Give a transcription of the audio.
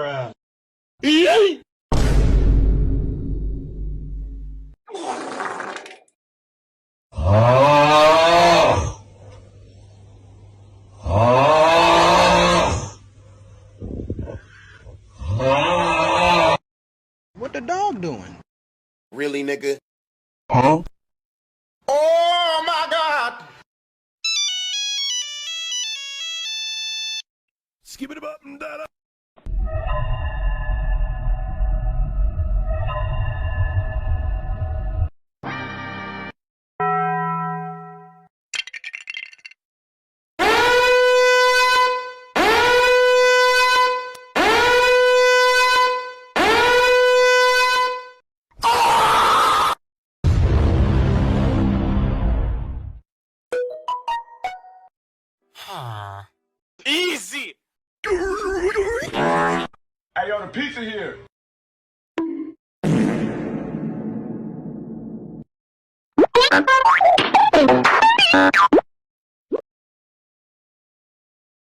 What the dog doing? Really, nigga? Huh? Oh my God! Skip it up and down. Easy! Hey, yo, the pizza here.